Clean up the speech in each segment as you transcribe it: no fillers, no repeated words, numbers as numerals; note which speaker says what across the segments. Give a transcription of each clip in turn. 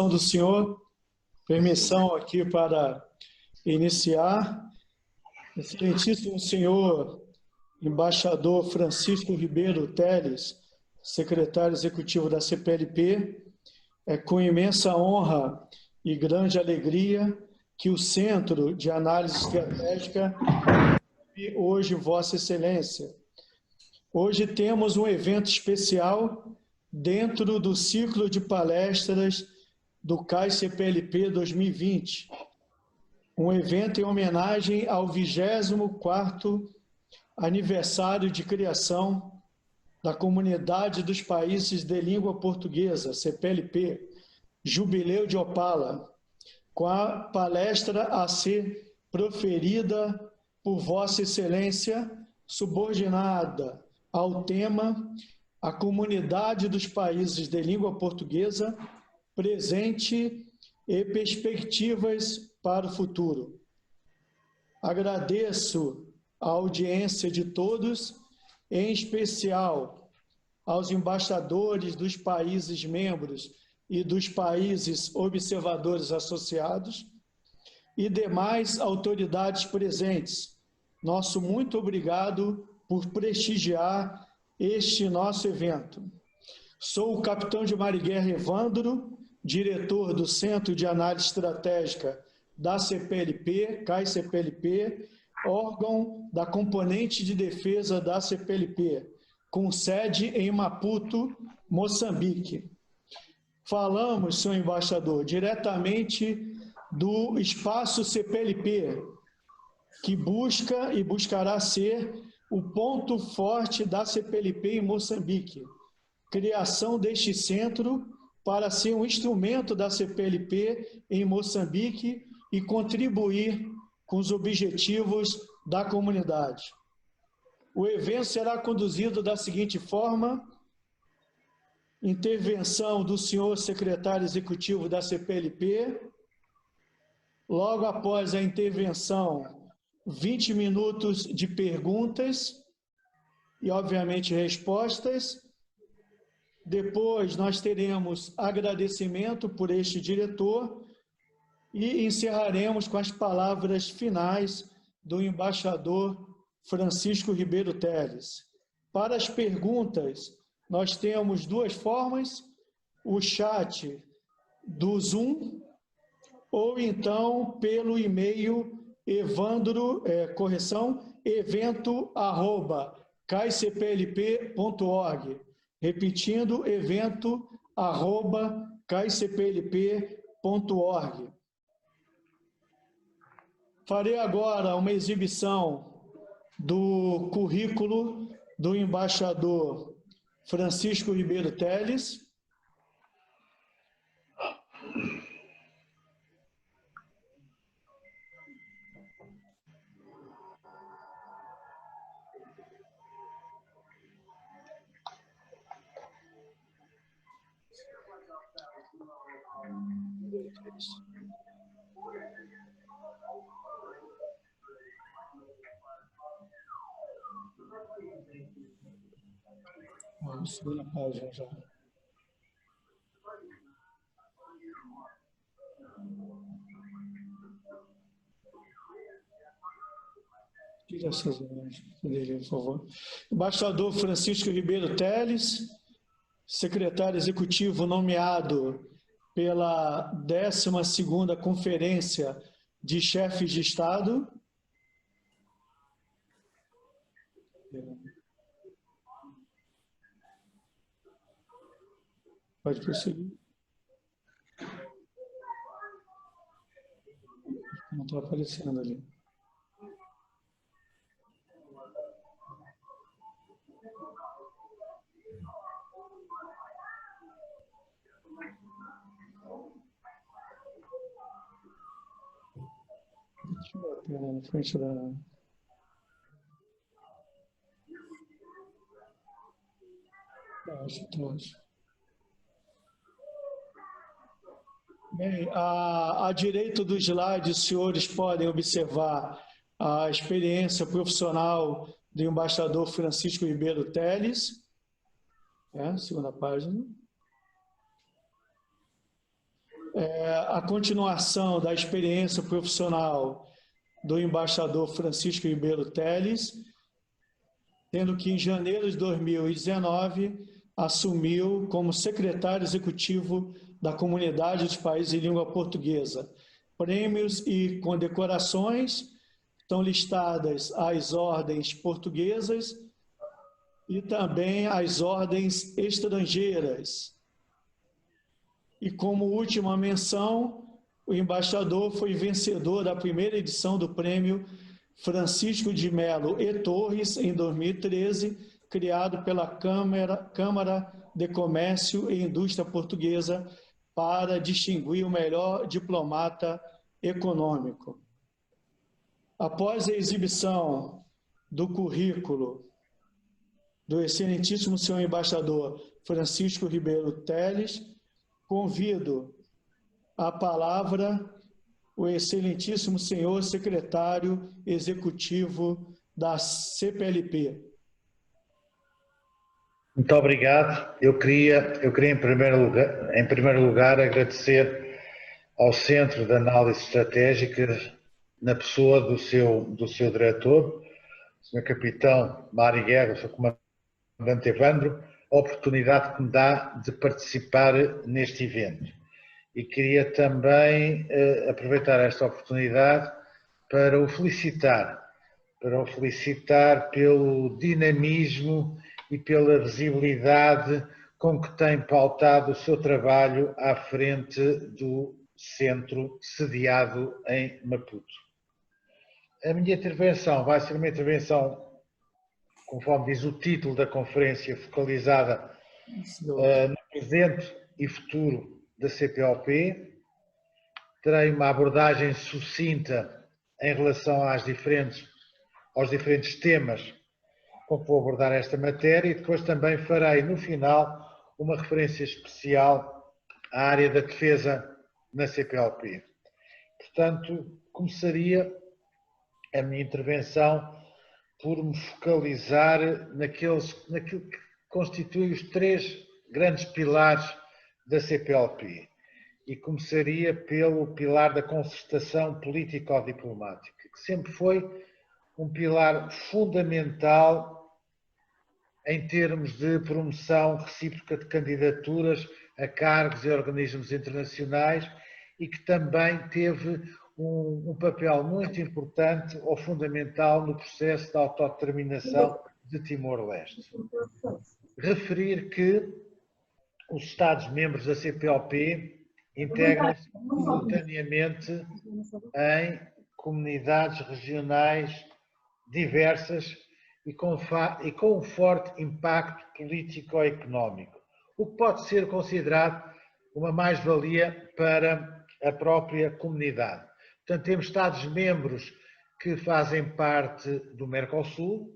Speaker 1: do senhor, permissão aqui para iniciar. Excelentíssimo senhor embaixador Francisco Ribeiro Teles, secretário executivo da CPLP, é com imensa honra e grande alegria que o Centro de Análise Estratégica recebe hoje Vossa Excelência. Hoje temos um evento especial dentro do ciclo de palestras do CAI CPLP 2020, um evento em homenagem ao 24º aniversário de criação da Comunidade dos Países de Língua Portuguesa, CPLP, Jubileu de Opala, com a palestra a ser proferida por Vossa Excelência, subordinada ao tema A Comunidade dos Países de Língua Portuguesa, presente e perspectivas para o futuro. Agradeço a audiência de todos, em especial aos embaixadores dos países membros e dos países observadores associados e demais autoridades presentes. Nosso muito obrigado por prestigiar este nosso evento. Sou o capitão de mar e guerra Evandro, diretor do Centro de Análise Estratégica da CPLP, CAI CPLP, órgão da componente de defesa da CPLP, com sede em Maputo, Moçambique. Falamos, senhor embaixador, diretamente do espaço CPLP, que busca e buscará ser o ponto forte da CPLP em Moçambique. Criação deste centro para ser um instrumento da CPLP em Moçambique e contribuir com os objetivos da comunidade. O evento será conduzido da seguinte forma: intervenção do senhor secretário executivo da CPLP, logo após a intervenção, 20 minutos de perguntas e, obviamente, respostas. Depois, nós teremos agradecimento por este diretor e encerraremos com as palavras finais do embaixador Francisco Ribeiro Teles. Para as perguntas, nós temos duas formas: o chat do Zoom ou então pelo e-mail evento@caicplp.org. Repetindo, evento@caicplp.org. Farei agora uma exibição do currículo do embaixador Francisco Ribeiro Teles. Vamos subir na página já. Tira essas imagens dele, por favor. Embaixador Francisco Ribeiro Teles, secretário executivo nomeado pela 12ª Conferência de Chefes de Estado. Pode prosseguir. Não está aparecendo ali. Deixa eu bater na frente da... Acho. Bem, à direita do slide, os senhores podem observar a experiência profissional do embaixador Francisco Ribeiro Teles. Segunda página. a continuação da experiência profissional do embaixador Francisco Ribeiro Teles, tendo que em janeiro de 2019 assumiu como secretário executivo da Comunidade dos Países de Língua Portuguesa. Prêmios e condecorações estão listadas as ordens portuguesas e também as ordens estrangeiras. E como última menção, o embaixador foi vencedor da primeira edição do Prêmio Francisco de Melo e Torres, em 2013, criado pela Câmara de Comércio e Indústria Portuguesa para distinguir o melhor diplomata econômico. Após a exibição do currículo do excelentíssimo senhor embaixador Francisco Ribeiro Teles, convido a palavra o excelentíssimo senhor secretário executivo da CPLP.
Speaker 2: Muito obrigado. Eu queria em primeiro lugar agradecer ao Centro de Análise Estratégica, na pessoa do seu diretor, o Sr. Capitão Mário Guerra, o Sr. Comandante Evandro, a oportunidade que me dá de participar neste evento. E queria também aproveitar esta oportunidade para o felicitar pelo dinamismo e pela visibilidade com que tem pautado o seu trabalho à frente do centro sediado em Maputo. A minha intervenção vai ser uma intervenção, conforme diz o título da conferência, focalizada no presente e futuro da CPLP. Terei uma abordagem sucinta em relação aos diferentes temas com que vou abordar esta matéria e depois também farei, no final, uma referência especial à área da defesa na CPLP. Portanto, começaria a minha intervenção por me focalizar naquilo que constitui os três grandes pilares da CPLP. E começaria pelo pilar da concertação político-diplomática, que sempre foi um pilar fundamental em termos de promoção recíproca de candidaturas a cargos e organismos internacionais e que também teve um papel muito importante ou fundamental no processo de autodeterminação de Timor-Leste. Referir que os Estados-membros da CPLP integram-se simultaneamente em comunidades regionais diversas e com um forte impacto político-económico, o que pode ser considerado uma mais-valia para a própria comunidade. Portanto, temos Estados-membros que fazem parte do Mercosul,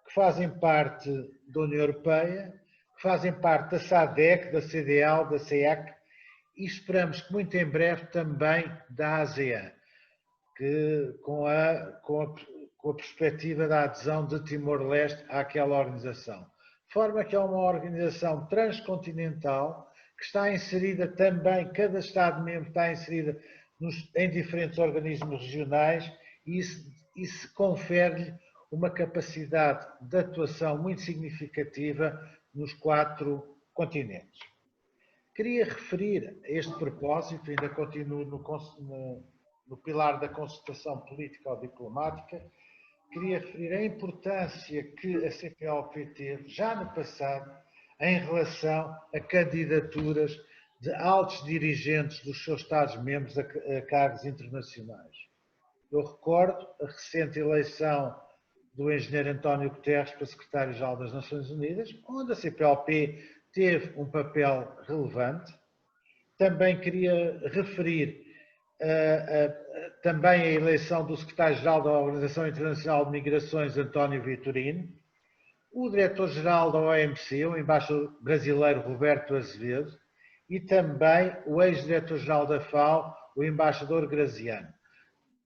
Speaker 2: que fazem parte da União Europeia, que fazem parte da SADC, da CDAO, da CEEC e esperamos que muito em breve também da ASEAN, que com a perspectiva da adesão de Timor-Leste àquela organização. De forma que é uma organização transcontinental que está inserida também, cada Estado-membro está inserida em diferentes organismos regionais e isso confere-lhe uma capacidade de atuação muito significativa nos 4 continentes. Queria referir a este propósito, ainda continuo no pilar da concertação política ou diplomática, queria referir a importância que a CPLP teve já no passado em relação a candidaturas de altos dirigentes dos seus Estados-membros a cargos internacionais. Eu recordo a recente eleição do engenheiro António Guterres para secretário-geral das Nações Unidas, onde a CPLP teve um papel relevante. Também queria referir também a eleição do secretário-geral da Organização Internacional de Migrações, António Vitorino, o diretor-geral da OMC, o embaixador brasileiro Roberto Azevedo, e também o ex-diretor-geral da FAO, o embaixador Graziano.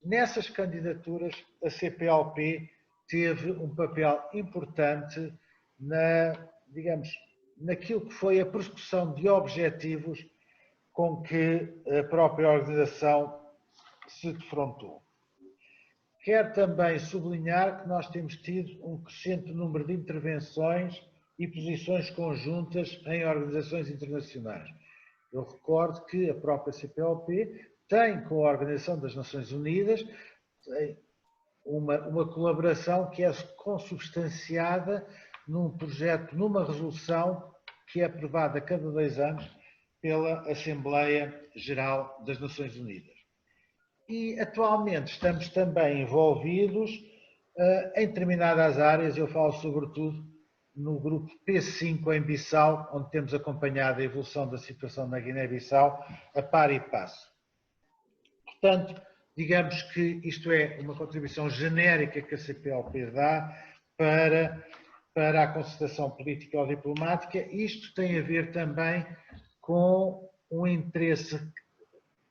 Speaker 2: Nessas candidaturas, a CPLP teve um papel importante naquilo que foi a persecução de objetivos com que a própria organização se defrontou. Quero também sublinhar que nós temos tido um crescente número de intervenções e posições conjuntas em organizações internacionais. Eu recordo que a própria CPLP tem, com a Organização das Nações Unidas, uma colaboração que é consubstanciada num projeto, numa resolução que é aprovada a cada 2 anos pela Assembleia Geral das Nações Unidas. E atualmente estamos também envolvidos em determinadas áreas, eu falo sobretudo no grupo P5 em Bissau, onde temos acompanhado a evolução da situação na Guiné-Bissau a par e passo. Portanto, digamos que isto é uma contribuição genérica que a CPLP dá para a concertação política ou diplomática. Isto tem a ver também com um interesse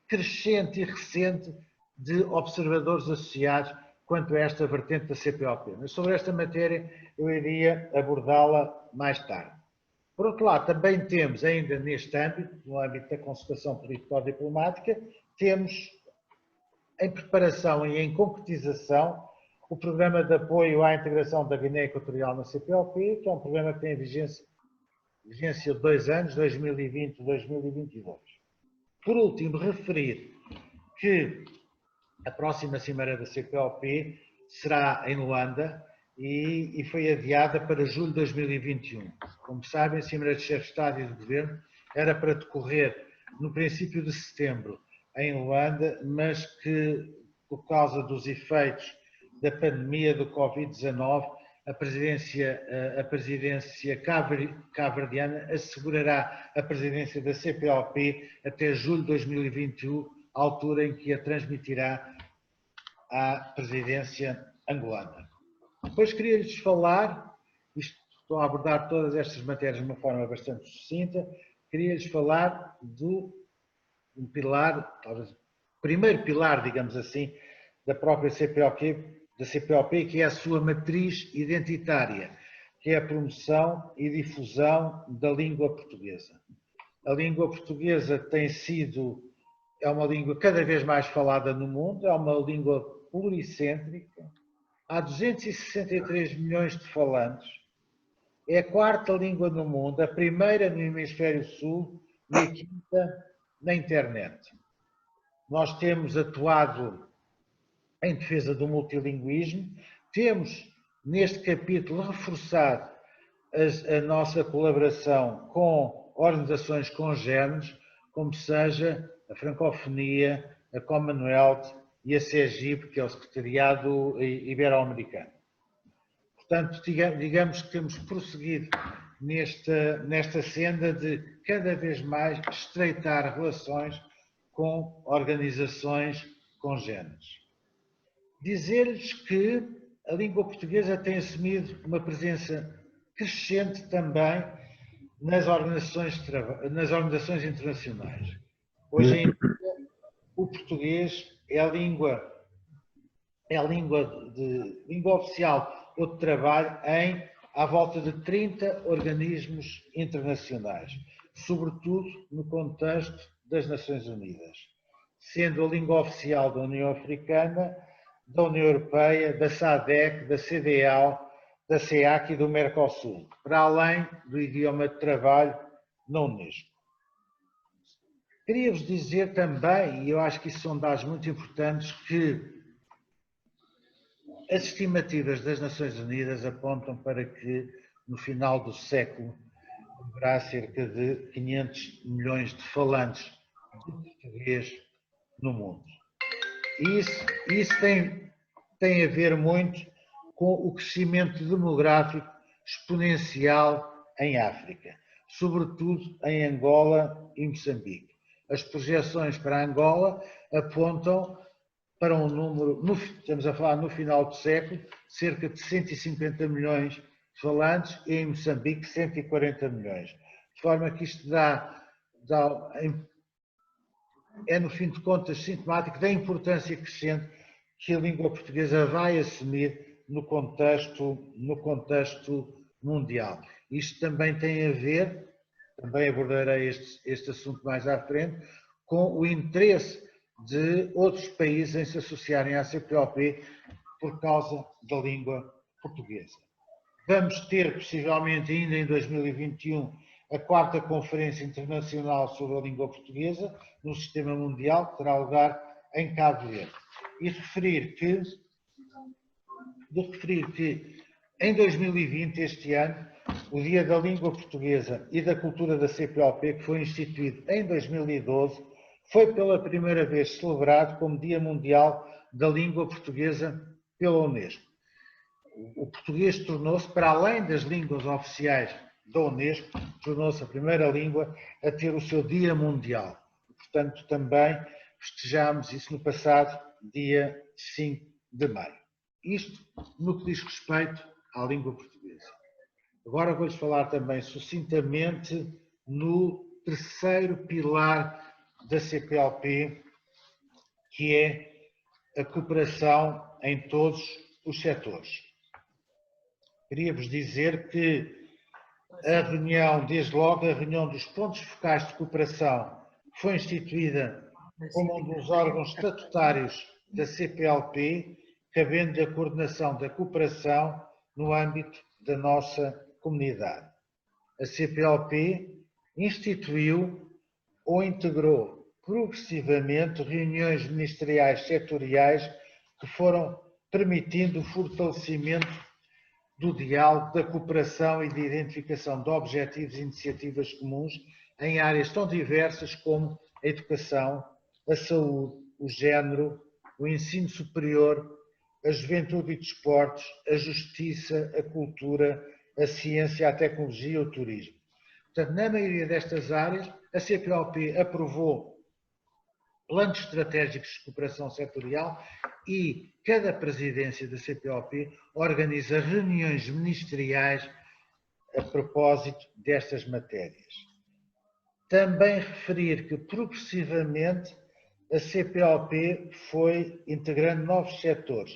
Speaker 2: crescente e recente de observadores associados quanto a esta vertente da CPLP. Mas sobre esta matéria eu iria abordá-la mais tarde. Por outro lado, também temos ainda neste âmbito, no âmbito da concertação político-diplomática, temos em preparação e em concretização o programa de apoio à integração da Guiné Equatorial na CPLP, que é um programa que tem vigência de 2 anos, 2020 e 2022. Por último, referir que a próxima Cimeira da CPLP será em Luanda e foi adiada para julho de 2021. Como sabem, a Cimeira de Chefes de Estado e de Governo era para decorrer no princípio de setembro em Luanda, mas que, por causa dos efeitos da pandemia do Covid-19, a presidência cabo-verdiana assegurará a presidência da CPLP até julho de 2021, altura em que a transmitirá à presidência angolana. Depois queria-lhes falar, estou a abordar todas estas matérias de uma forma bastante sucinta, queria-lhes falar do pilar, talvez o primeiro pilar, digamos assim, da própria CPLP, que é a sua matriz identitária, que é a promoção e difusão da língua portuguesa. A língua portuguesa é uma língua cada vez mais falada no mundo, é uma língua pluricêntrica, há 263 milhões de falantes, é a 4ª língua no mundo, a primeira no hemisfério sul e a 5ª na internet. Nós temos atuado em defesa do multilinguismo, temos neste capítulo reforçado a nossa colaboração com organizações congêneres, como seja a Francofonia, a Commonwealth e a CEGIP, que é o Secretariado Ibero-Americano. Portanto, digamos que temos prosseguido nesta senda de cada vez mais estreitar relações com organizações congêneres. Dizer-lhes que a língua portuguesa tem assumido uma presença crescente também nas organizações internacionais. Hoje em dia, o português é a língua oficial ou de trabalho à volta de 30 organismos internacionais, sobretudo no contexto das Nações Unidas, sendo a língua oficial da União Africana, da União Europeia, da SADC, da CEDEAO, da CEAC e do Mercosul, para além do idioma de trabalho na Unesco. Queria-vos dizer também, e eu acho que isso são dados muito importantes, que as estimativas das Nações Unidas apontam para que no final do século haverá cerca de 500 milhões de falantes de português no mundo. E isso tem a ver muito com o crescimento demográfico exponencial em África, sobretudo em Angola e Moçambique. As projeções para Angola apontam para um número, estamos a falar no final do século, cerca de 150 milhões de falantes e em Moçambique 140 milhões. De forma que isto é, no fim de contas, sintomático da importância crescente que a língua portuguesa vai assumir no contexto mundial. Isto também tem a ver, também abordarei este assunto mais à frente, com o interesse de outros países em se associarem à CPLP por causa da língua portuguesa. Vamos ter, possivelmente, ainda em 2021, a 4ª Conferência Internacional sobre a Língua Portuguesa no Sistema Mundial, que terá lugar em Cabo Verde. E referir que em 2020, este ano, o Dia da Língua Portuguesa e da Cultura da CPLP, que foi instituído em 2012, foi pela primeira vez celebrado como Dia Mundial da Língua Portuguesa pela Unesco. O português tornou-se, para além das línguas oficiais da Unesco, tornou-se a primeira língua a ter o seu Dia Mundial. Portanto, também festejámos isso no passado, dia 5 de maio. Isto no que diz respeito à língua portuguesa. Agora vou-lhes falar também sucintamente no terceiro pilar da CPLP, que é a cooperação em todos os setores. Queria-vos dizer que a reunião, desde logo, a reunião dos pontos focais de cooperação foi instituída como um dos órgãos estatutários da CPLP, cabendo a coordenação da cooperação no âmbito da nossa comunidade. A CPLP instituiu ou integrou progressivamente reuniões ministeriais setoriais que foram permitindo o fortalecimento do diálogo, da cooperação e de identificação de objetivos e iniciativas comuns em áreas tão diversas como a educação, a saúde, o género, o ensino superior, a juventude e desportos, a justiça, a cultura, a ciência, a tecnologia e o turismo. Portanto, na maioria destas áreas, a CPLP aprovou planos estratégicos de cooperação setorial e cada presidência da CPLP organiza reuniões ministeriais a propósito destas matérias. Também referir que, progressivamente, a CPLP foi integrando novos setores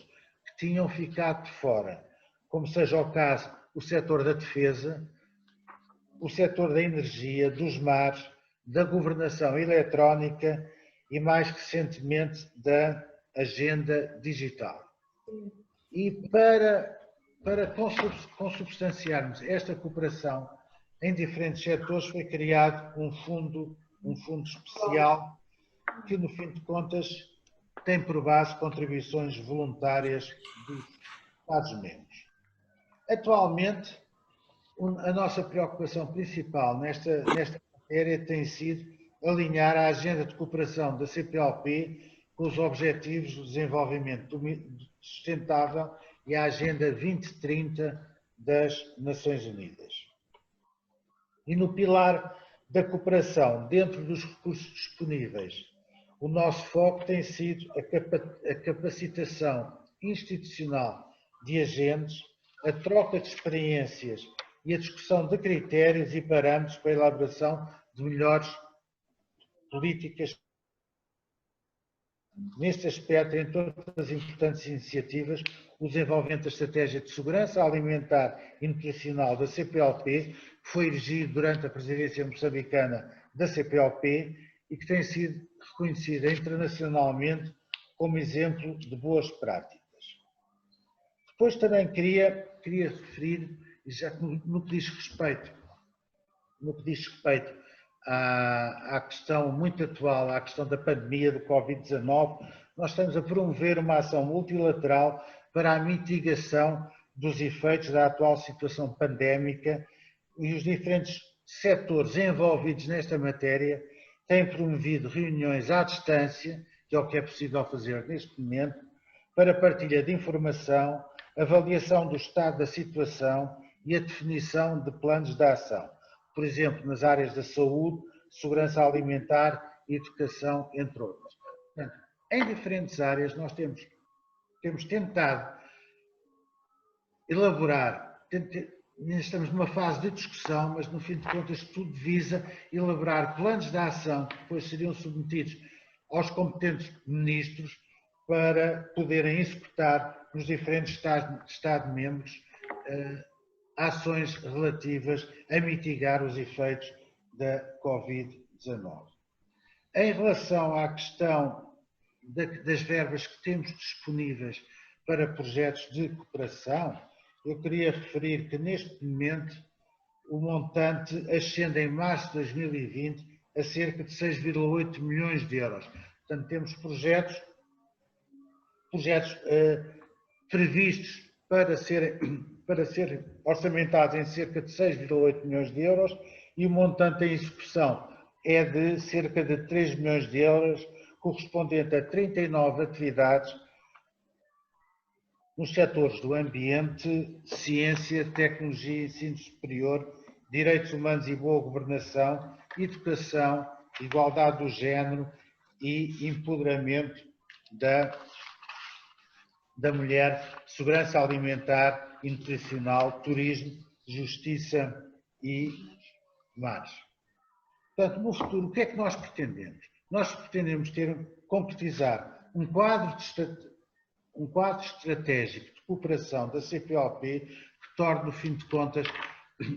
Speaker 2: que tinham ficado de fora, como seja o caso o setor da defesa, o setor da energia, dos mares, da governação eletrónica e, mais recentemente, da agenda digital. E para consubstanciarmos esta cooperação em diferentes setores, foi criado um fundo especial que, no fim de contas, tem por base contribuições voluntárias dos Estados-membros. Atualmente, a nossa preocupação principal nesta matéria tem sido alinhar a agenda de cooperação da CPLP com os Objetivos do Desenvolvimento Sustentável e a Agenda 2030 das Nações Unidas. E no pilar da cooperação, dentro dos recursos disponíveis, o nosso foco tem sido a capacitação institucional de agentes, a troca de experiências e a discussão de critérios e parâmetros para a elaboração de melhores políticas. Neste aspecto, em todas as importantes iniciativas, o desenvolvimento da Estratégia de Segurança Alimentar e Nutricional da CPLP, que foi erigido durante a presidência moçambicana da CPLP e que tem sido reconhecida internacionalmente como exemplo de boas práticas. Depois também queria referir, já no que diz respeito à questão muito atual, à questão da pandemia do Covid-19, nós estamos a promover uma ação multilateral para a mitigação dos efeitos da atual situação pandémica e os diferentes setores envolvidos nesta matéria têm promovido reuniões à distância, que é o que é possível fazer neste momento, para partilha de informação, avaliação do estado da situação e a definição de planos de ação, por exemplo, nas áreas da saúde, segurança alimentar e educação, entre outras. Portanto, em diferentes áreas nós temos tentado elaborar, estamos numa fase de discussão, mas no fim de contas tudo visa elaborar planos de ação que depois seriam submetidos aos competentes ministros para poderem executar nos diferentes Estados-membros ações relativas a mitigar os efeitos da Covid-19. Em relação à questão das verbas que temos disponíveis para projetos de cooperação, eu queria referir que neste momento o montante ascende em março de 2020 a cerca de 6,8 milhões de euros. Portanto, temos projetos previstos para serem orçamentados em cerca de 6,8 milhões de euros e o montante em execução é de cerca de 3 milhões de euros, correspondente a 39 atividades nos setores do ambiente, ciência, tecnologia, ensino superior, direitos humanos e boa governação, educação, igualdade do género e empoderamento da mulher, segurança alimentar e nutricional, turismo, justiça e mais. Portanto, no futuro, o que é que nós pretendemos? Nós pretendemos concretizar um quadro estratégico de cooperação da CPLP que torne, no fim de contas,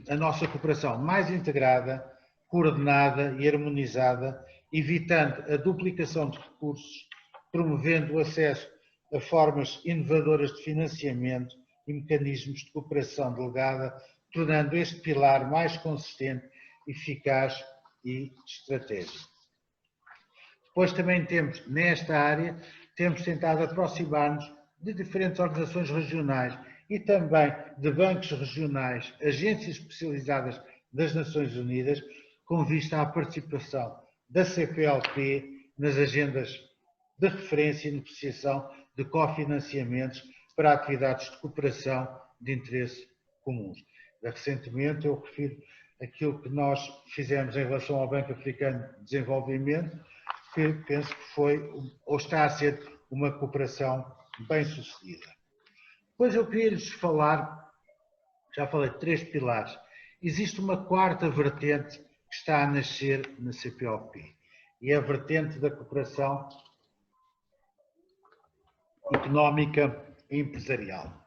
Speaker 2: a nossa cooperação mais integrada, coordenada e harmonizada, evitando a duplicação de recursos, promovendo o acesso a formas inovadoras de financiamento e mecanismos de cooperação delegada, tornando este pilar mais consistente, eficaz e estratégico. Depois também temos, nesta área, temos tentado aproximar-nos de diferentes organizações regionais e também de bancos regionais, agências especializadas das Nações Unidas, com vista à participação da CPLP nas agendas de referência e negociação de cofinanciamentos para atividades de cooperação de interesse comuns. Recentemente, eu refiro aquilo que nós fizemos em relação ao Banco Africano de Desenvolvimento, que penso que foi ou está a ser uma cooperação bem sucedida. Depois eu queria lhes falar, já falei de 3 pilares, existe uma quarta vertente que está a nascer na CPLP e é a vertente da cooperação económica e empresarial.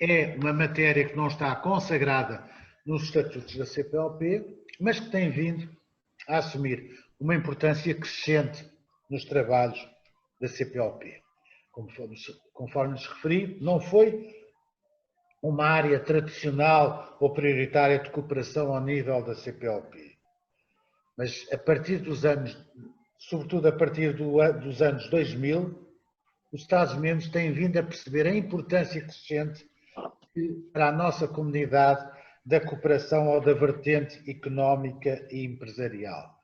Speaker 2: É uma matéria que não está consagrada nos estatutos da CPLP, mas que tem vindo a assumir uma importância crescente nos trabalhos da CPLP. Conforme lhes referi, não foi uma área tradicional ou prioritária de cooperação ao nível da CPLP. Mas a partir dos anos, sobretudo a partir dos anos 2000, os Estados-membros têm vindo a perceber a importância crescente para a nossa comunidade da cooperação ou da vertente económica e empresarial.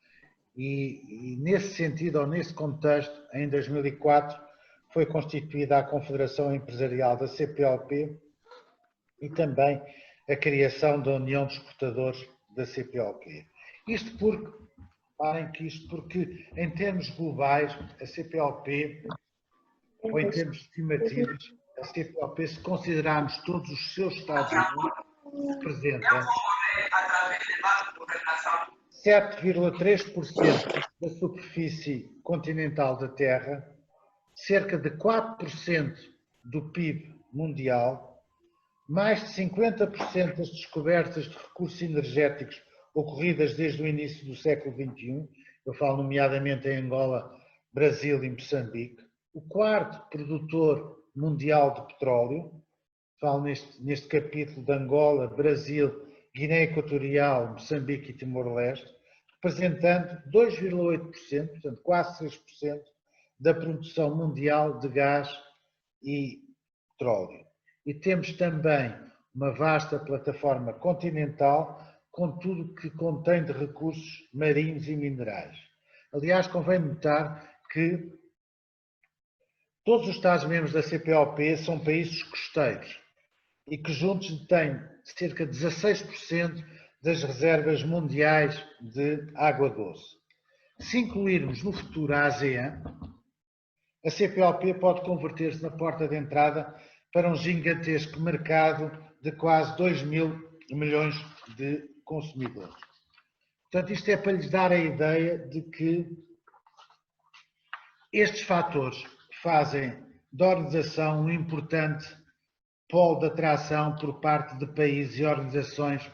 Speaker 2: E nesse sentido, ou nesse contexto, em 2004, foi constituída a Confederação Empresarial da CPLP e também a criação da União de Exportadores da CPLP. Isto porque, em termos globais, a CPLP, ou em termos estimativos, a CPLP, se considerarmos todos os seus Estados-membros, representa 7,3% da superfície continental da Terra, cerca de 4% do PIB mundial, mais de 50% das descobertas de recursos energéticos ocorridas desde o início do século XXI, eu falo nomeadamente em Angola, Brasil e Moçambique, o quarto produtor mundial de petróleo, falo neste capítulo de Angola, Brasil, Guiné Equatorial, Moçambique e Timor-Leste, representando 2,8%, portanto quase 3%, da produção mundial de gás e petróleo. E temos também uma vasta plataforma continental com tudo o que contém de recursos marinhos e minerais. Aliás, convém notar que todos os Estados-membros da CPLP são países costeiros e que juntos detêm cerca de 16% das reservas mundiais de água doce. Se incluirmos no futuro a ASEAN, a CPLP pode converter-se na porta de entrada para um gigantesco mercado de quase 2 mil milhões de consumidores. Portanto, isto é para lhes dar a ideia de que estes fatores fazem da organização um importante polo de atração por parte de países e organizações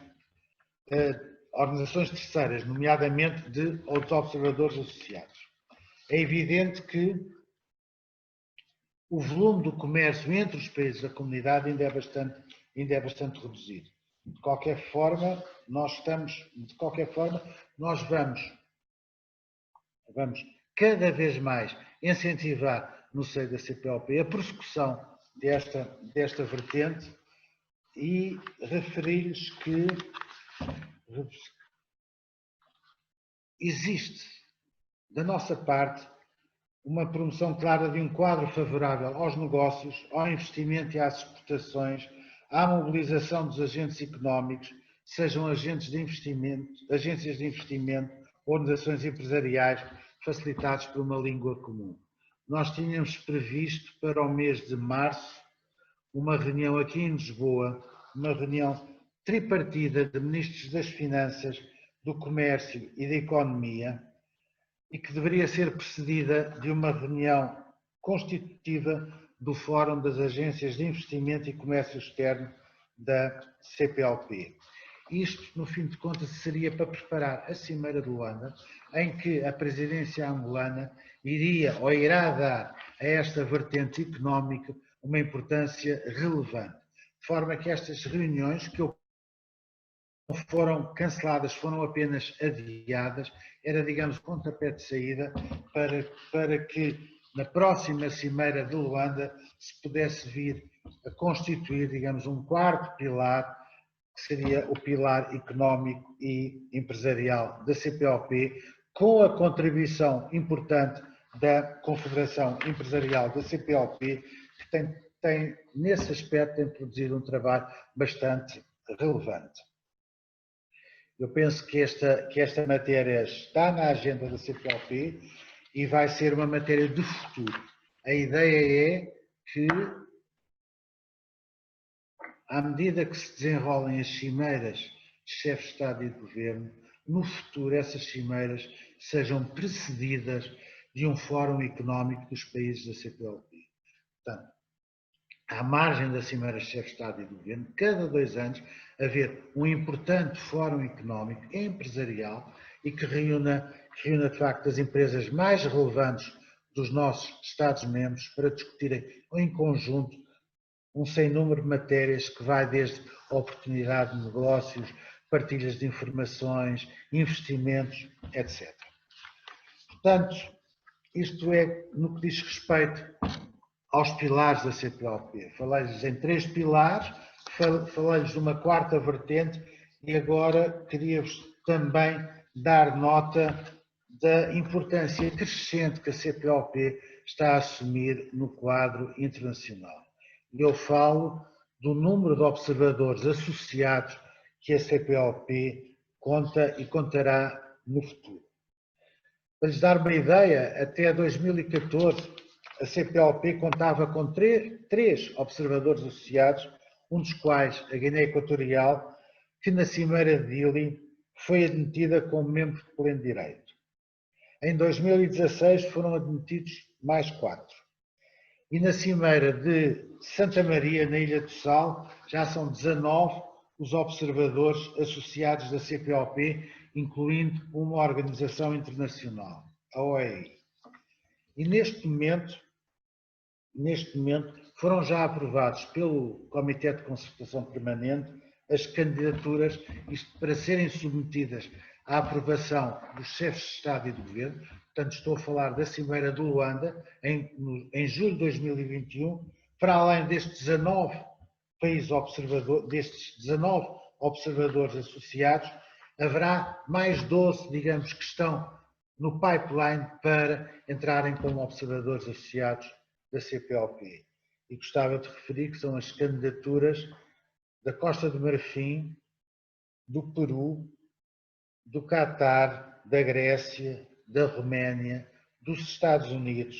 Speaker 2: organizações terceiras, nomeadamente de outros observadores associados. É evidente que o volume do comércio entre os países da comunidade ainda é bastante reduzido. De qualquer forma, nós vamos cada vez mais incentivar no seio da CPLP a prossecução desta vertente e referir-lhes que existe, da nossa parte, uma promoção clara de um quadro favorável aos negócios, ao investimento e às exportações, à mobilização dos agentes económicos, sejam agências de investimento, organizações empresariais, facilitados por uma língua comum. Nós tínhamos previsto para o mês de março uma reunião aqui em Lisboa, uma reunião tripartida de ministros das Finanças, do Comércio e da Economia, e que deveria ser precedida de uma reunião constitutiva do Fórum das Agências de Investimento e Comércio Externo da CPLP. Isto, no fim de contas, seria para preparar a Cimeira de Luanda, em que a presidência angolana irá dar a esta vertente económica uma importância relevante. De forma que estas reuniões, que não foram canceladas, foram apenas adiadas, era, digamos, o pontapé de saída para que na próxima Cimeira de Luanda se pudesse vir a constituir, digamos, um quarto pilar, que seria o pilar económico e empresarial da CPLP, com a contribuição importante da Confederação Empresarial da CPLP, que tem nesse aspecto, tem produzido um trabalho bastante relevante. Eu penso que esta matéria está na agenda da CPLP e vai ser uma matéria de futuro. A ideia é que, à medida que se desenrolem as cimeiras de chefes de Estado e de Governo, no futuro essas cimeiras sejam precedidas de um fórum económico dos países da CPLP. Portanto, à margem da Cimeira de Chefes de Estado e de Governo, cada 2 anos, haver um importante fórum económico e empresarial e que reúna de facto as empresas mais relevantes dos nossos Estados-membros para discutirem em conjunto um sem número de matérias que vai desde a oportunidade de negócios, partilhas de informações, investimentos, etc. Portanto, isto é no que diz respeito aos pilares da CPLP. Falei-lhes em 3 pilares, falei-lhes de uma 4ª vertente e agora queria-vos também dar nota da importância crescente que a CPLP está a assumir no quadro internacional. Eu falo do número de observadores associados que a CPLP conta e contará no futuro. Para lhes dar uma ideia, até 2014 a CPLP contava com 3 observadores associados, um dos quais a Guiné Equatorial, que na Cimeira de Dili foi admitida como membro de pleno direito. Em 2016 foram admitidos mais 4. E na Cimeira de Santa Maria, na Ilha do Sal, já são 19 os observadores associados da CPLP, incluindo uma organização internacional, a OEI. E neste momento foram já aprovados pelo Comitê de Concertação Permanente as candidaturas, isto para serem submetidas à aprovação dos chefes de Estado e de Governo. Portanto, estou a falar da Cimeira de Luanda, em julho de 2021, para além destes 19 observadores associados, haverá mais 12, digamos, que estão no pipeline para entrarem como observadores associados da CPLP. E gostava de referir que são as candidaturas da Costa do Marfim, do Peru, do Catar, da Grécia, da Roménia, dos Estados Unidos,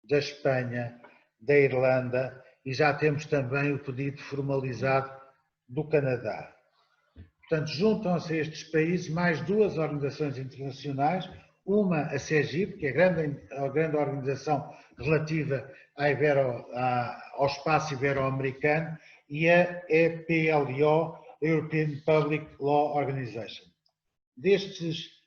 Speaker 2: da Espanha, da Irlanda e já temos também o pedido formalizado do Canadá. Portanto, juntam-se a estes países mais 2 organizações internacionais, uma a CEGIP, que é a grande organização relativa ao espaço ibero-americano, e a EPLO, European Public Law Organization. destes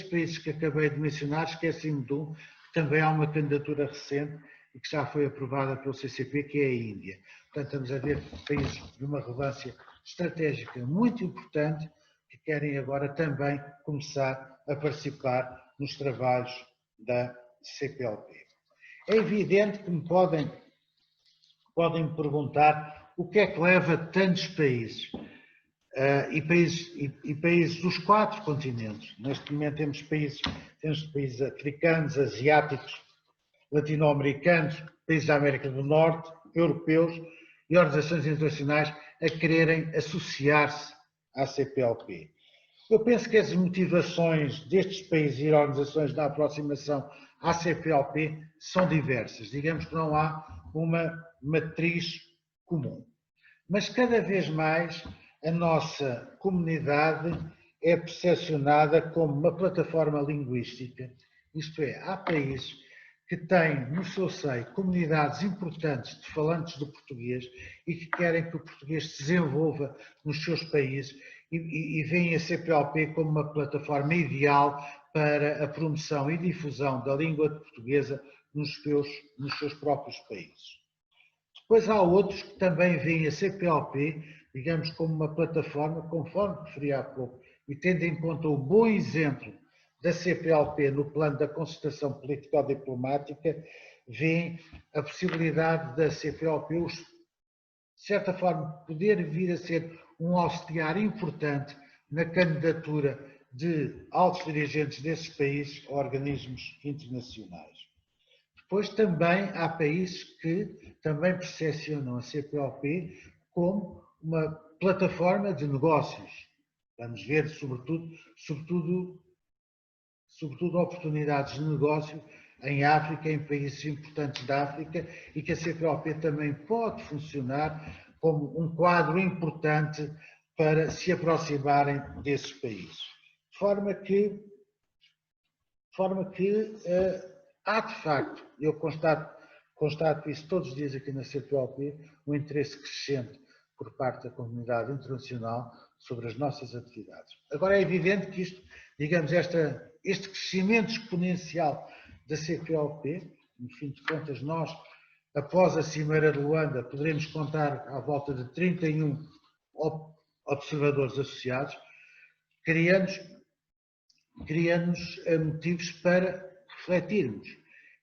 Speaker 2: países que acabei de mencionar, esqueci-me de um, que também há uma candidatura recente e que já foi aprovada pelo CCP, que é a Índia. Portanto, estamos a ver países de uma relevância estratégica muito importante que querem agora também começar a participar nos trabalhos da CPLP. É evidente que me podem perguntar o que é que leva tantos países, e países dos 4 continentes. Neste momento temos países africanos, asiáticos, latino-americanos, países da América do Norte, europeus e organizações internacionais a quererem associar-se à CPLP. Eu penso que as motivações destes países e organizações da aproximação à CPLP são diversas. Digamos que não há uma matriz comum. Mas cada vez mais a nossa comunidade é percepcionada como uma plataforma linguística, isto é, há países que têm no seu seio comunidades importantes de falantes do português e que querem que o português se desenvolva nos seus países e veem a CPLP como uma plataforma ideal para a promoção e difusão da língua portuguesa nos seus próprios países. Depois há outros que também veem a CPLP, digamos, como uma plataforma, conforme referi há pouco, e tendo em conta o bom exemplo da CPLP no plano da concertação político-diplomática, veem a possibilidade da CPLP, de certa forma, poder vir a ser um auxiliar importante na candidatura de altos dirigentes desses países a organismos internacionais. Depois também há países que também percepcionam a CPLP como uma plataforma de negócios. Vamos ver, sobretudo oportunidades de negócio em África, em países importantes da África, e que a CPLP também pode funcionar como um quadro importante para se aproximarem desses países. De forma que há, de facto, eu constato isso todos os dias aqui na CPLP, um interesse crescente por parte da comunidade internacional sobre as nossas atividades. Agora é evidente que isto, digamos, este crescimento exponencial da CPLP, no fim de contas nós, após a Cimeira de Luanda, poderemos contar à volta de 31 observadores associados, cria-nos motivos para refletirmos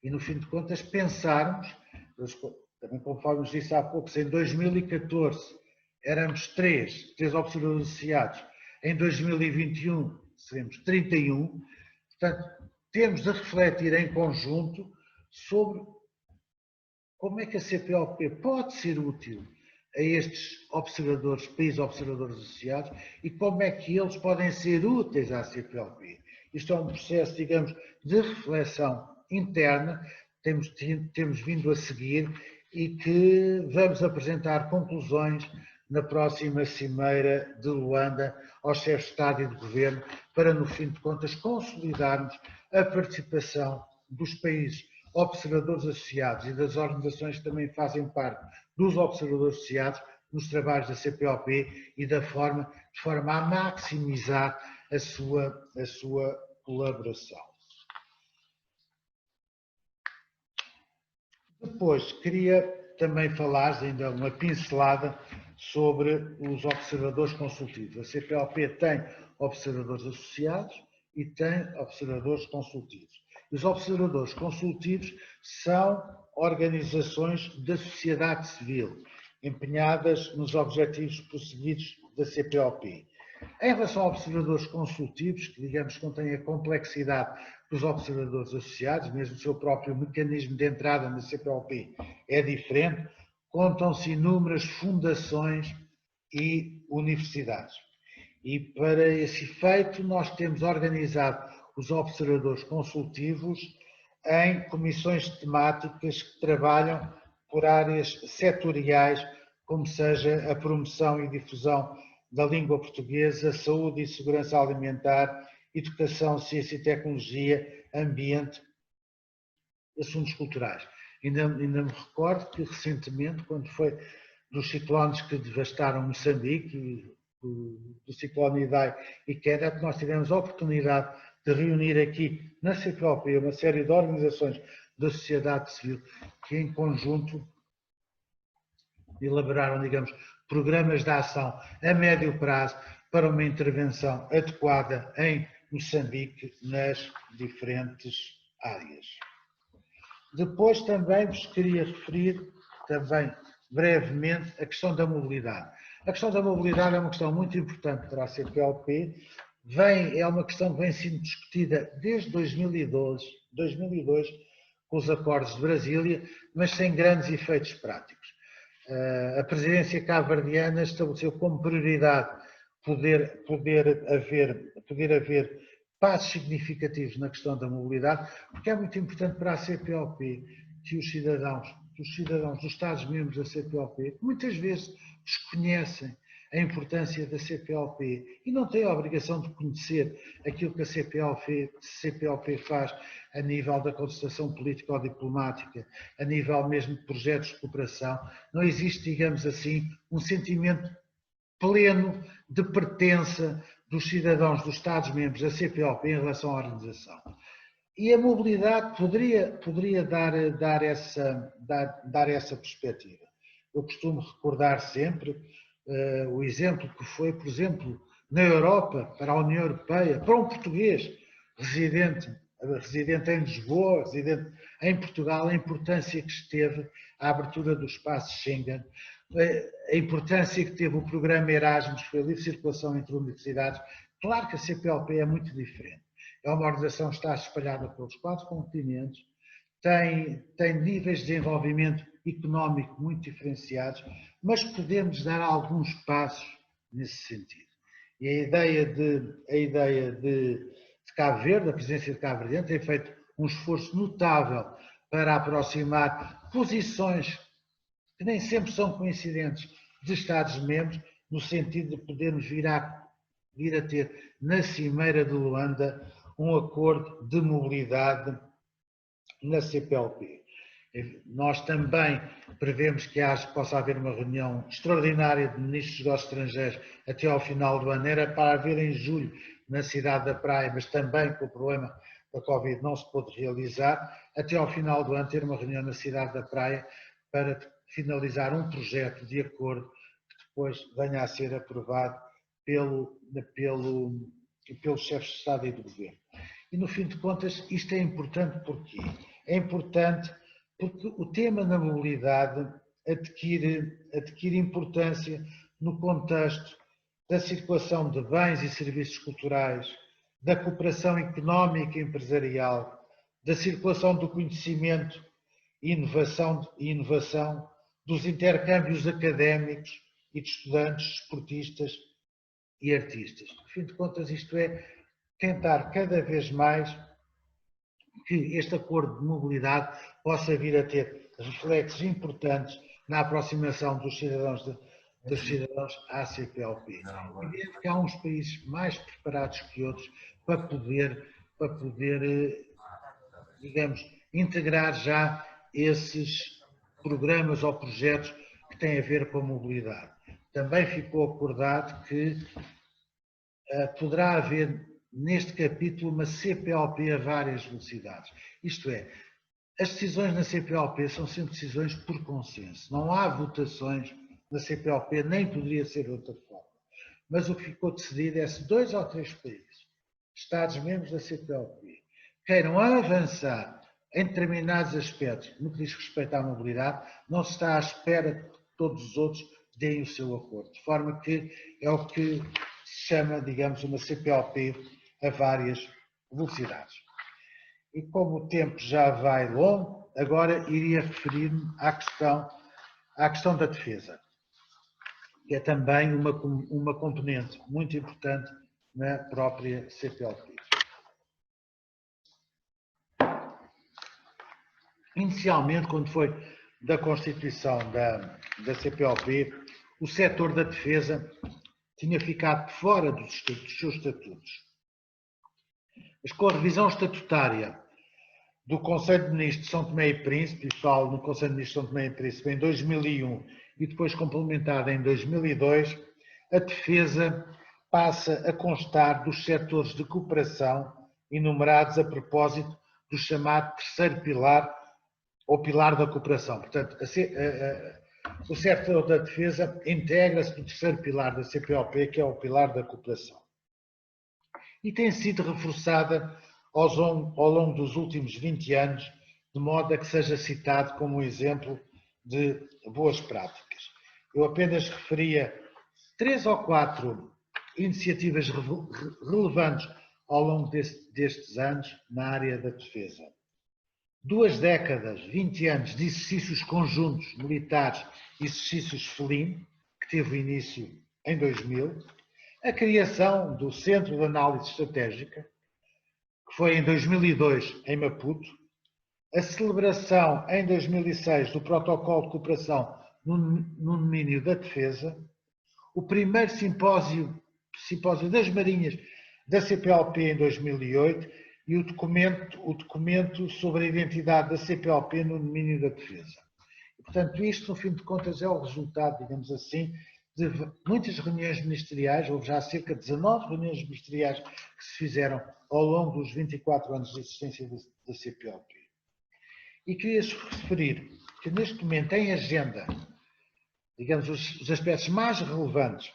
Speaker 2: e, no fim de contas, pensarmos, também conforme nos disse há pouco, se em 2014 éramos 3 observadores associados, em 2021 seremos 31, portanto, temos de refletir em conjunto sobre como é que a CPLP pode ser útil a estes observadores, países observadores associados, e como é que eles podem ser úteis à CPLP. Isto é um processo, digamos, de reflexão interna, temos vindo a seguir e que vamos apresentar conclusões na próxima Cimeira de Luanda aos chefes de Estado e de Governo, para, no fim de contas, consolidarmos a participação dos países observadores associados e das organizações que também fazem parte dos observadores associados nos trabalhos da CPLP e de forma a maximizar a sua colaboração. Depois, queria também falar ainda uma pincelada sobre os observadores consultivos. A CPLP tem observadores associados e tem observadores consultivos. Os observadores consultivos são organizações da sociedade civil, empenhadas nos objetivos prosseguidos da CPLP. Em relação a observadores consultivos, que, digamos, contêm a complexidade dos observadores associados, mesmo o seu próprio mecanismo de entrada na CPLP é diferente, contam-se inúmeras fundações e universidades. E para esse efeito nós temos organizado os observadores consultivos em comissões temáticas que trabalham por áreas setoriais, como seja a promoção e difusão da língua portuguesa, saúde e segurança alimentar, educação, ciência e tecnologia, ambiente, assuntos culturais. Ainda me recordo que recentemente, quando foi dos ciclones que devastaram Moçambique, do ciclone Idai e Kenneth, nós tivemos a oportunidade de reunir aqui na CPLP uma série de organizações da sociedade civil que em conjunto elaboraram, digamos, programas de ação a médio prazo para uma intervenção adequada em Moçambique nas diferentes áreas. Depois também vos queria referir, também brevemente, a questão da mobilidade. A questão da mobilidade é uma questão muito importante para a CPLP, é uma questão que vem sendo discutida desde 2002, com os acordos de Brasília, mas sem grandes efeitos práticos. A presidência cabo-verdiana estabeleceu como prioridade poder haver passos significativos na questão da mobilidade, porque é muito importante para a CPLP que os cidadãos dos Estados-membros da CPLP, muitas vezes desconhecem a importância da CPLP e não têm a obrigação de conhecer aquilo que a CPLP faz a nível da contestação política ou diplomática, a nível mesmo de projetos de cooperação. Não existe, digamos assim, um sentimento pleno de pertença dos cidadãos dos Estados-membros da CPLP em relação à organização. E a mobilidade poderia dar essa perspectiva. Eu costumo recordar sempre o exemplo que foi, por exemplo, na Europa, para a União Europeia, para um português residente em Lisboa, residente em Portugal, a importância que esteve a abertura do espaço Schengen, a importância que teve o programa Erasmus, que foi a livre circulação entre universidades. Claro que a CPLP é muito diferente. É uma organização que está espalhada pelos 4 continentes, tem níveis de desenvolvimento económico muito diferenciados, mas podemos dar alguns passos nesse sentido. E a ideia de Cabo Verde, a presidência de Cabo Verde, tem feito um esforço notável para aproximar posições que nem sempre são coincidentes de Estados-membros, no sentido de podermos vir a ter na Cimeira de Luanda um acordo de mobilidade na CPLP. Nós também prevemos que possa haver uma reunião extraordinária de ministros dos negócios estrangeiros até ao final do ano. Era para haver em julho na cidade da Praia, mas também com o problema da Covid não se pôde realizar. Até ao final do ano ter uma reunião na cidade da Praia para finalizar um projeto de acordo que depois venha a ser aprovado pelos chefes de Estado e de Governo. E no fim de contas isto é importante porque é importante porque o tema da mobilidade adquire importância no contexto da circulação de bens e serviços culturais, da cooperação económica e empresarial, da circulação do conhecimento e inovação, dos intercâmbios académicos e de estudantes, esportistas e artistas. No fim de contas, isto é tentar cada vez mais que este acordo de mobilidade possa vir a ter reflexos importantes na aproximação dos cidadãos à CPLP. Evidente que há uns países mais preparados que outros para poder, digamos, integrar já esses programas ou projetos que têm a ver com a mobilidade. Também ficou acordado que poderá haver neste capítulo uma CPLP a várias velocidades. Isto é, as decisões na CPLP são sempre decisões por consenso. Não há votações na CPLP, nem poderia ser de outra forma. Mas o que ficou decidido é se 2 ou 3 países, Estados-membros da CPLP, queiram avançar em determinados aspectos no que diz respeito à mobilidade, não se está à espera que todos os outros deem o seu acordo. De forma que é o que se chama, digamos, uma CPLP a várias velocidades. E como o tempo já vai longo, agora iria referir-me à questão da defesa, que é também uma componente muito importante na própria CPLP. Inicialmente, quando foi da constituição da CPLP, o setor da defesa tinha ficado fora dos seus estatutos. Mas com a revisão estatutária do Conselho de Ministros de São Tomé e Príncipe, e falo no Conselho de Ministros de São Tomé e Príncipe em 2001 e depois complementada em 2002, a defesa passa a constar dos setores de cooperação enumerados a propósito do chamado terceiro pilar ou pilar da cooperação. Portanto, o setor da defesa integra-se no terceiro pilar da CPLP, que é o pilar da cooperação. E tem sido reforçada ao longo dos últimos 20 anos, de modo a que seja citado como um exemplo de boas práticas. Eu apenas referia 3 ou 4 iniciativas relevantes ao longo destes anos na área da defesa. 2 décadas, 20 anos de exercícios conjuntos militares e exercícios FLIM, que teve início em 2000, a criação do Centro de Análise Estratégica, que foi em 2002 em Maputo, a celebração em 2006 do Protocolo de Cooperação no domínio da defesa, o primeiro simpósio das Marinhas da CPLP em 2008 e o documento sobre a identidade da CPLP no domínio da defesa. E, portanto, isto, no fim de contas, é o resultado, digamos assim, de muitas reuniões ministeriais. Houve já cerca de 19 reuniões ministeriais que se fizeram ao longo dos 24 anos de existência da CPLP. E queria-se referir que, neste momento, em agenda, digamos, os aspectos mais relevantes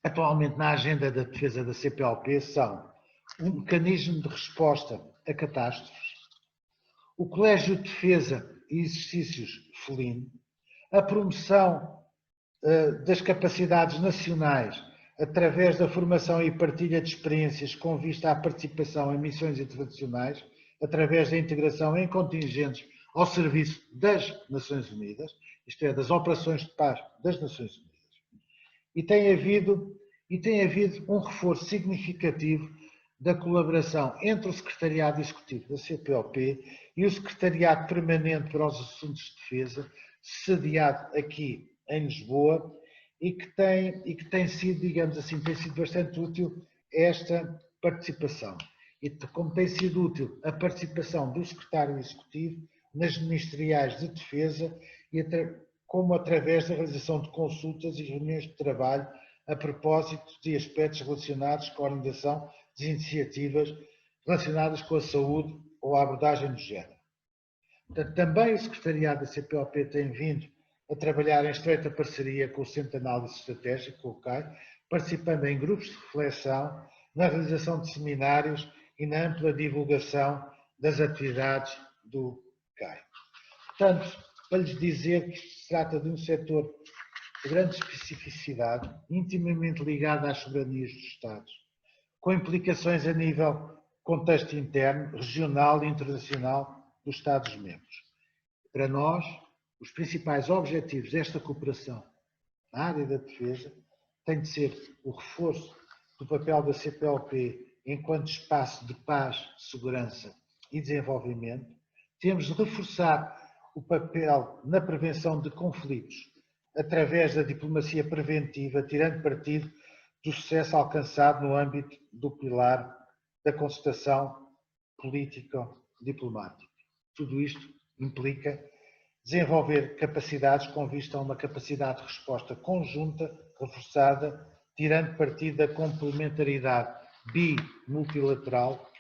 Speaker 2: atualmente na agenda da defesa da CPLP são um mecanismo de resposta a catástrofes, o Colégio de Defesa e Exercícios FLIM, a promoção das capacidades nacionais através da formação e partilha de experiências com vista à participação em missões internacionais, através da integração em contingentes ao serviço das Nações Unidas, isto é, das operações de paz das Nações Unidas. E tem havido um reforço significativo da colaboração entre o Secretariado Executivo da CPLP e o Secretariado Permanente para os Assuntos de Defesa, sediado aqui em Lisboa, e que tem sido, digamos assim, tem sido bastante útil esta participação. E como tem sido útil a participação do Secretário Executivo nas ministeriais de defesa, como através da realização de consultas e reuniões de trabalho a propósito de aspectos relacionados com a organização de iniciativas relacionadas com a saúde ou a abordagem do género. Portanto, também o Secretariado da CPLP tem vindo a trabalhar em estreita parceria com o Centro de Análise Estratégica, o CAI, participando em grupos de reflexão, na realização de seminários e na ampla divulgação das atividades do CAI. Portanto, para lhes dizer que se trata de um setor de grande especificidade, intimamente ligado às soberanias dos Estados, com implicações a nível contexto interno, regional e internacional dos Estados-membros. Para nós, os principais objetivos desta cooperação na área da defesa têm de ser o reforço do papel da CPLP enquanto espaço de paz, segurança e desenvolvimento. Temos de reforçar o papel na prevenção de conflitos através da diplomacia preventiva, tirando partido do sucesso alcançado no âmbito do pilar da concertação político-diplomática. Tudo isto implica desenvolver capacidades com vista a uma capacidade de resposta conjunta, reforçada, tirando partido da complementaridade bi-multilateral,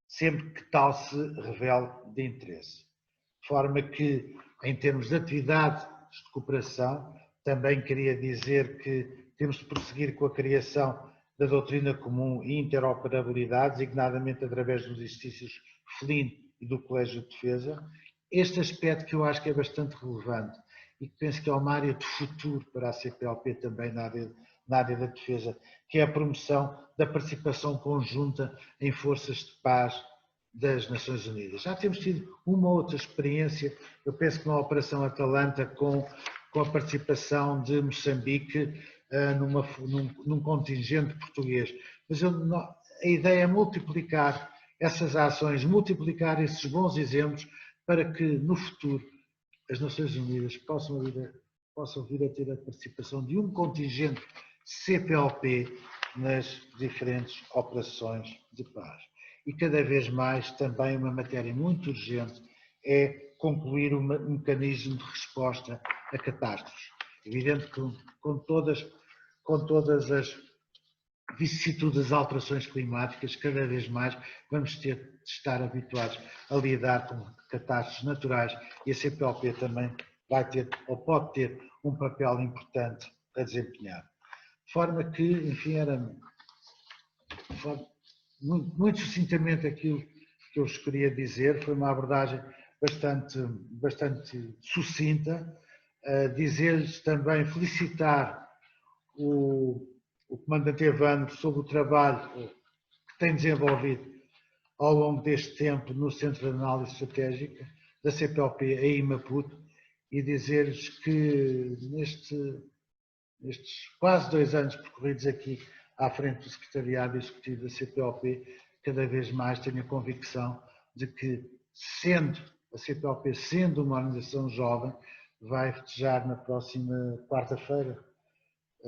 Speaker 2: sempre que tal se revele de interesse. De forma que, em termos de atividades de cooperação, também queria dizer que temos de prosseguir com a criação da doutrina comum e interoperabilidade, designadamente através dos exercícios FLIM e do Colégio de Defesa. Este aspecto que eu acho que é bastante relevante e que penso que é uma área de futuro para a CPLP também na área da defesa, que é a promoção da participação conjunta em forças de paz das Nações Unidas. Já temos tido uma outra experiência, eu penso que na Operação Atalanta, com a participação de Moçambique num contingente português. Mas a ideia é multiplicar essas ações, multiplicar esses bons exemplos para que no futuro as Nações Unidas possam vir a ter a participação de um contingente CPLP nas diferentes operações de paz. E cada vez mais também uma matéria muito urgente é concluir um mecanismo de resposta a catástrofes. Evidente que com todas as vicissitudes das alterações climáticas, cada vez mais vamos ter de estar habituados a lidar com catástrofes naturais e a CPLP também vai ter ou pode ter um papel importante a desempenhar. De forma que, enfim, era muito sucintamente aquilo que eu vos queria dizer, foi uma abordagem bastante sucinta. Dizer-lhes também, felicitar o comandante Evandro sobre o trabalho que tem desenvolvido ao longo deste tempo no Centro de Análise Estratégica da CPLP em Maputo e dizer-lhes que nestes quase 2 anos percorridos aqui à frente do Secretariado Executivo da CPLP, cada vez mais tenho a convicção de que, a CPLP sendo uma organização jovem, vai festejar na próxima quarta-feira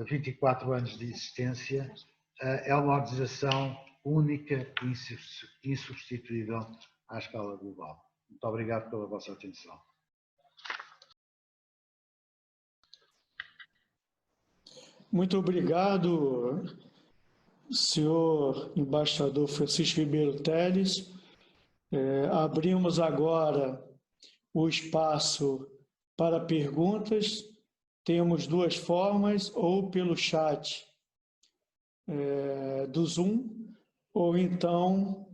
Speaker 2: 24 anos de existência. É uma organização única e insubstituível à escala global. Muito obrigado pela vossa atenção.
Speaker 1: Muito obrigado, senhor embaixador Francisco Ribeiro Teles. Abrimos agora o espaço para perguntas. Temos 2 formas, ou pelo chat do Zoom, ou então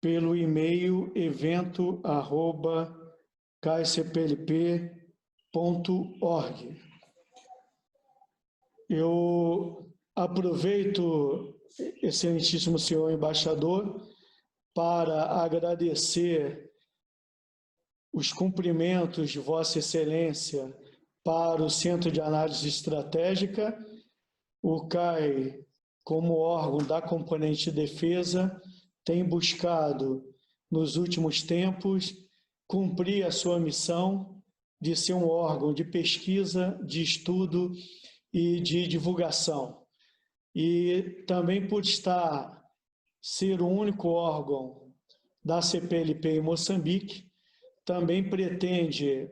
Speaker 1: pelo e-mail evento@kcplp.org. Eu aproveito, excelentíssimo senhor embaixador, para agradecer os cumprimentos de Vossa Excelência para o Centro de Análise Estratégica. O CAI, como órgão da componente de defesa, tem buscado, nos últimos tempos, cumprir a sua missão de ser um órgão de pesquisa, de estudo e de divulgação. E também por ser o único órgão da CPLP em Moçambique, também pretende,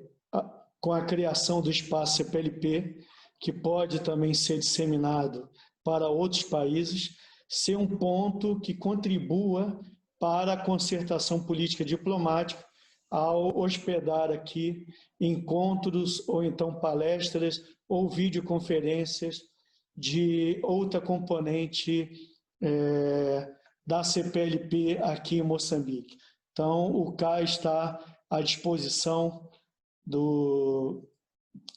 Speaker 1: com a criação do espaço CPLP, que pode também ser disseminado para outros países, ser um ponto que contribua para a concertação política diplomática ao hospedar aqui encontros ou então palestras ou videoconferências de outra componente da CPLP aqui em Moçambique. Então, o CAI está à disposição do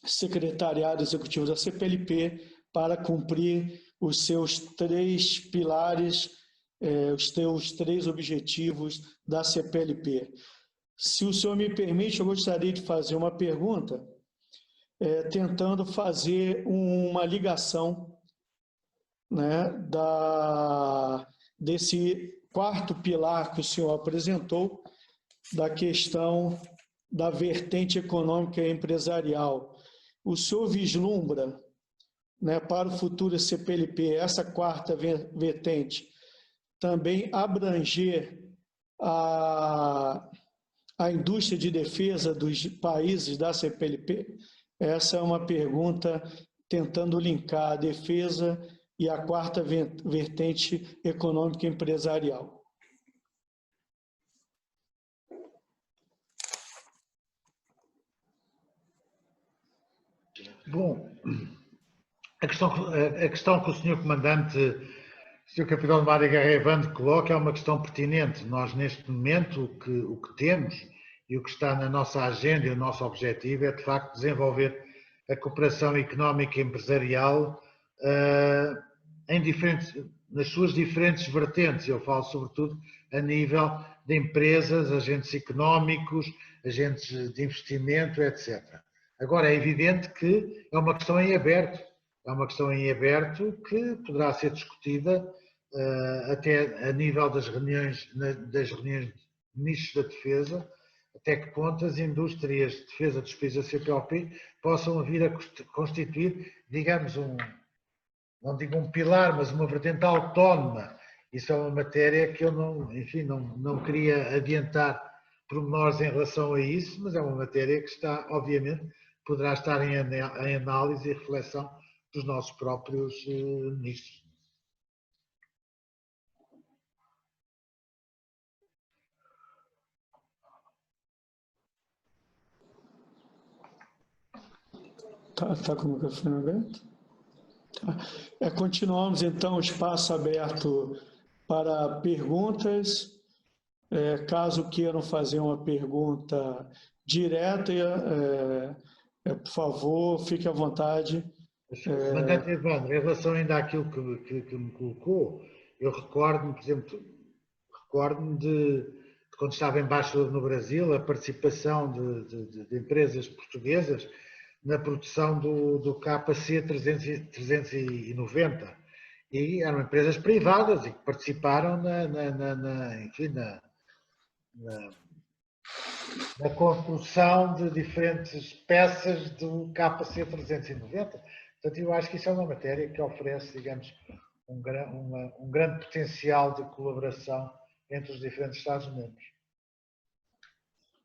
Speaker 1: Secretariado Executivo da CPLP para cumprir os seus 3 pilares, os seus 3 objetivos da CPLP. Se o senhor me permite, eu gostaria de fazer uma pergunta, tentando fazer uma ligação, né, desse 4º pilar que o senhor apresentou, da questão da vertente econômica e empresarial. O senhor vislumbra, né, para o futuro CPLP, essa 4ª vertente, também abranger a indústria de defesa dos países da CPLP? Essa é uma pergunta tentando linkar a defesa e a 4ª vertente econômica e empresarial.
Speaker 2: Bom, a questão que o Sr. Comandante, Sr. Capitão de Mar e Guerra Evandro coloca é uma questão pertinente. Nós, neste momento, o que temos e o que está na nossa agenda e o nosso objetivo é, de facto, desenvolver a cooperação económica e empresarial nas suas diferentes vertentes. Eu falo, sobretudo, a nível de empresas, agentes económicos, agentes de investimento, etc. Agora, é evidente que é uma questão em aberto. É uma questão em aberto que poderá ser discutida até a nível das reuniões de ministros da Defesa, até que ponto as indústrias de defesa dos países da CPLP possam vir a constituir, digamos, não digo um pilar, mas uma vertente autónoma. Isso é uma matéria que eu não queria adiantar pormenores em relação a isso, mas é uma matéria que está, obviamente, poderá estar em análise e reflexão dos nossos próprios ministros.
Speaker 1: Tá com o microfone aberto? Tá. Continuamos, então, o espaço aberto para perguntas. Caso queiram fazer uma pergunta direta, por favor, fique à vontade.
Speaker 2: Comandante Evandro, em relação ainda àquilo que me colocou, eu recordo-me, por exemplo, de quando estava embaixador no Brasil, a participação de empresas portuguesas na produção do KC 390. E eram empresas privadas e que participaram na construção de diferentes peças do KC 390. Portanto, eu acho que isso é uma matéria que oferece, digamos, um grande potencial de colaboração entre os diferentes Estados-membros.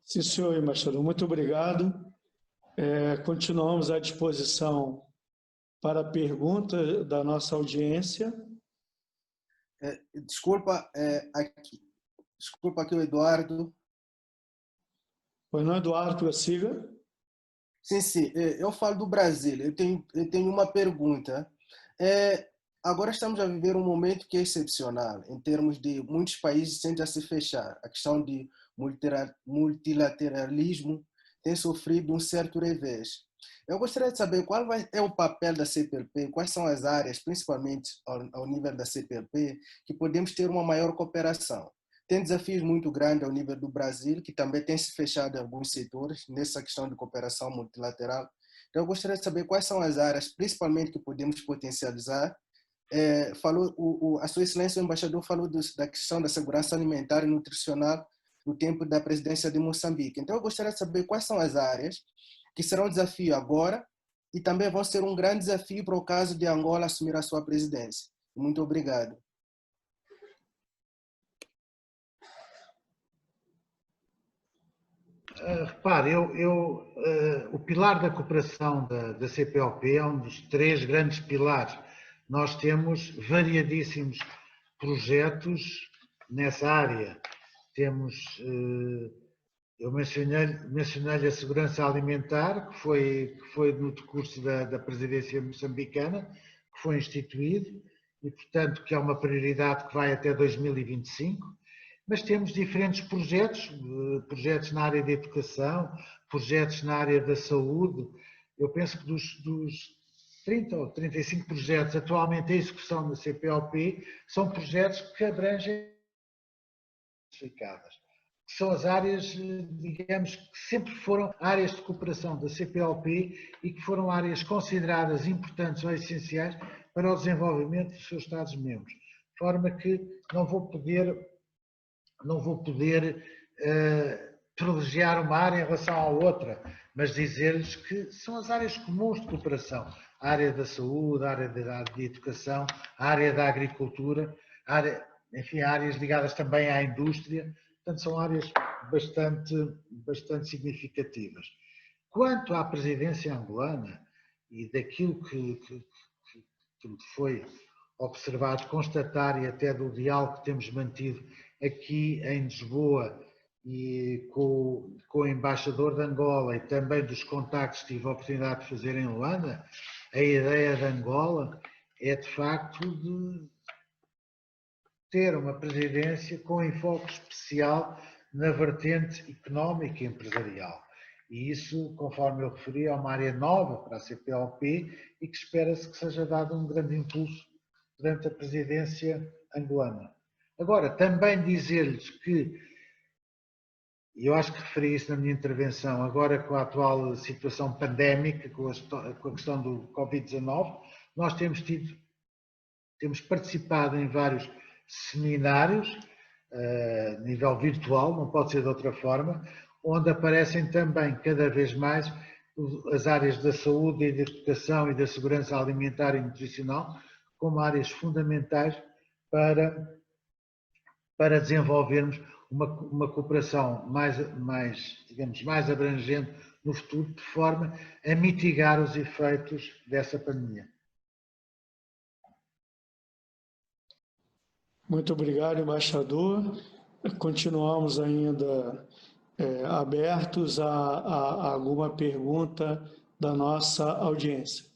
Speaker 1: Sim, senhor embaixador, muito obrigado. Continuamos à disposição para pergunta da nossa audiência.
Speaker 3: Desculpa aqui o Eduardo.
Speaker 1: Pois não, Eduardo, prossiga.
Speaker 3: Sim, eu falo do Brasil. Eu tenho uma pergunta. Agora estamos a viver um momento que é excepcional, em termos de muitos países tendem a se fechar. A questão de multilateralismo tem sofrido um certo revés. Eu gostaria de saber qual é o papel da CPLP, quais são as áreas, principalmente ao nível da CPLP, que podemos ter uma maior cooperação. Tem desafios muito grandes ao nível do Brasil, que também tem se fechado em alguns setores nessa questão de cooperação multilateral. Então, eu gostaria de saber quais são as áreas, principalmente, que podemos potencializar. A Sua Excelência, o embaixador, falou da questão da segurança alimentar e nutricional no tempo da presidência de Moçambique. Então, eu gostaria de saber quais são as áreas que serão um desafio agora e também vão ser um grande desafio para o caso de Angola assumir a sua presidência. Muito obrigado.
Speaker 2: Repare, o pilar da cooperação da CPLP é um dos 3 grandes pilares. Nós temos variadíssimos projetos nessa área. Temos, eu mencionei a segurança alimentar, que foi no decurso da presidência moçambicana, que foi instituído, e, portanto, que é uma prioridade que vai até 2025. Mas temos diferentes projetos na área da educação, projetos na área da saúde. Eu penso que dos 30 ou 35 projetos atualmente em execução na CPLP, são projetos que abrangem identificadas. São as áreas, digamos, que sempre foram áreas de cooperação da CPLP e que foram áreas consideradas importantes ou essenciais para o desenvolvimento dos seus Estados-membros. De forma que não vou poder privilegiar uma área em relação à outra, mas dizer-lhes que são as áreas comuns de cooperação. A área da saúde, a área da educação, a área da agricultura, áreas ligadas também à indústria. Portanto, são áreas bastante significativas. Quanto à presidência angolana e daquilo que foi observado, constatar e até do diálogo que temos mantido aqui em Lisboa e com o embaixador de Angola e também dos contactos que tive a oportunidade de fazer em Luanda, a ideia de Angola é de facto de ter uma presidência com enfoque especial na vertente económica e empresarial. E isso, conforme eu referi, é uma área nova para a CPLP e que espera-se que seja dado um grande impulso durante a presidência angolana. Agora, também dizer-lhes que, e eu acho que referi isso na minha intervenção, agora com a atual situação pandémica, com a questão do Covid-19, nós temos participado em vários seminários, a nível virtual, não pode ser de outra forma, onde aparecem também cada vez mais as áreas da saúde e da educação e da segurança alimentar e nutricional como áreas fundamentais para desenvolvermos uma cooperação digamos, mais abrangente no futuro, de forma a mitigar os efeitos dessa pandemia.
Speaker 1: Muito obrigado, embaixador. Continuamos ainda abertos a alguma pergunta da nossa audiência.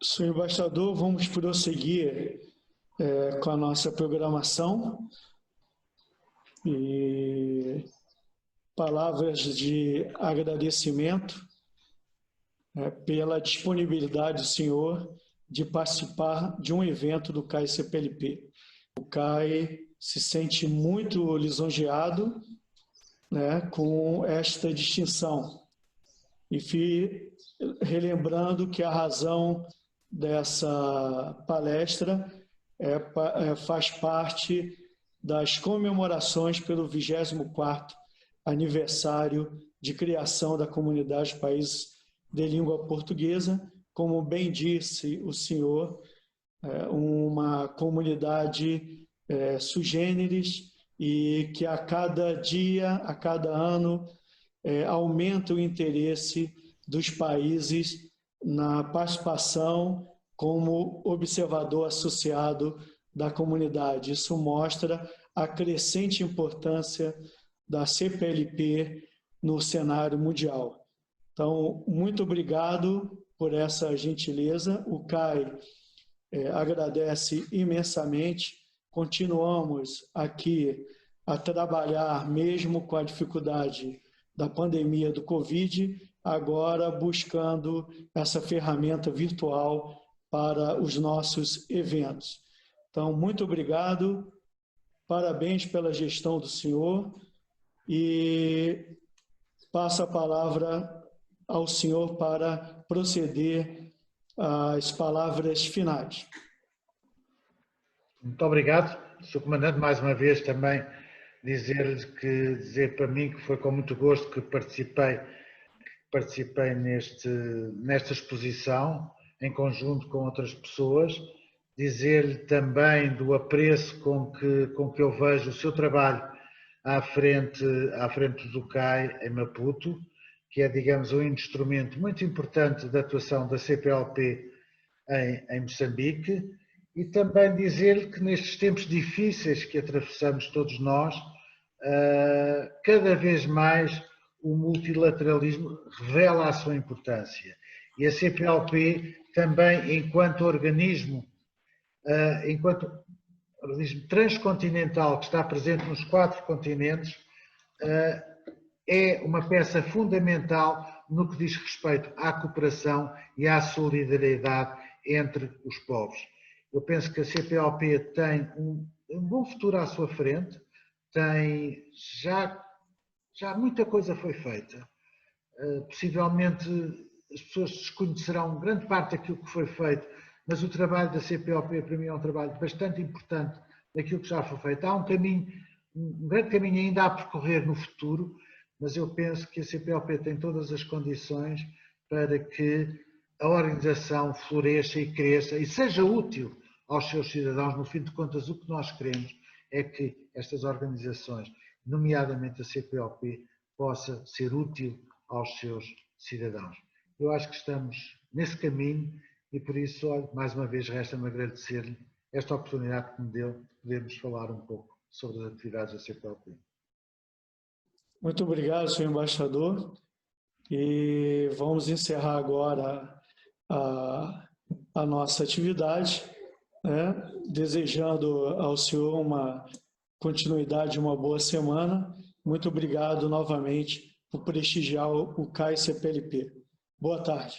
Speaker 1: Senhor embaixador, vamos prosseguir com a nossa programação e palavras de agradecimento pela disponibilidade do senhor de participar de um evento do CAI CPLP. O CAI se sente muito lisonjeado, né, com esta distinção e relembrando que a razão dessa palestra faz parte das comemorações pelo 24º aniversário de criação da Comunidade de Países de Língua Portuguesa, como bem disse o senhor, uma comunidade sui generis e que a cada dia, a cada ano, aumenta o interesse dos países na participação como observador associado da comunidade. Isso mostra a crescente importância da CPLP no cenário mundial. Então, muito obrigado por essa gentileza. O CAI agradece imensamente. Continuamos aqui a trabalhar, mesmo com a dificuldade da pandemia do Covid, agora buscando essa ferramenta virtual para os nossos eventos. Então, muito obrigado, parabéns pela gestão do senhor e passo a palavra ao senhor para proceder às palavras finais.
Speaker 2: Muito obrigado, Sr. Comandante, mais uma vez também dizer para mim que foi com muito gosto que participei nesta exposição, em conjunto com outras pessoas, dizer-lhe também do apreço com que eu vejo o seu trabalho à frente do CAI em Maputo, que é, digamos, um instrumento muito importante da atuação da CPLP em Moçambique, e também dizer-lhe que nestes tempos difíceis que atravessamos todos nós, cada vez mais o multilateralismo revela a sua importância. E a CPLP também, enquanto organismo transcontinental que está presente nos 4 continentes, é uma peça fundamental no que diz respeito à cooperação e à solidariedade entre os povos. Eu penso que a CPLP tem um bom futuro à sua frente, já muita coisa foi feita. Possivelmente as pessoas desconhecerão grande parte daquilo que foi feito, mas o trabalho da CPLP para mim é um trabalho bastante importante daquilo que já foi feito. Há um grande caminho ainda a percorrer no futuro, mas eu penso que a CPLP tem todas as condições para que a organização floresça e cresça e seja útil aos seus cidadãos. No fim de contas, o que nós queremos é que estas organizações, nomeadamente a CPLP, possa ser útil aos seus cidadãos. Eu acho que estamos nesse caminho e por isso, olha, mais uma vez, resta-me agradecer-lhe esta oportunidade que me deu de podermos falar um pouco sobre as atividades da CPLP.
Speaker 1: Muito obrigado, senhor embaixador. E vamos encerrar agora a nossa atividade, né? Desejando ao senhor uma continuidade, uma boa semana. Muito obrigado novamente por prestigiar o CAI CPLP. Boa tarde.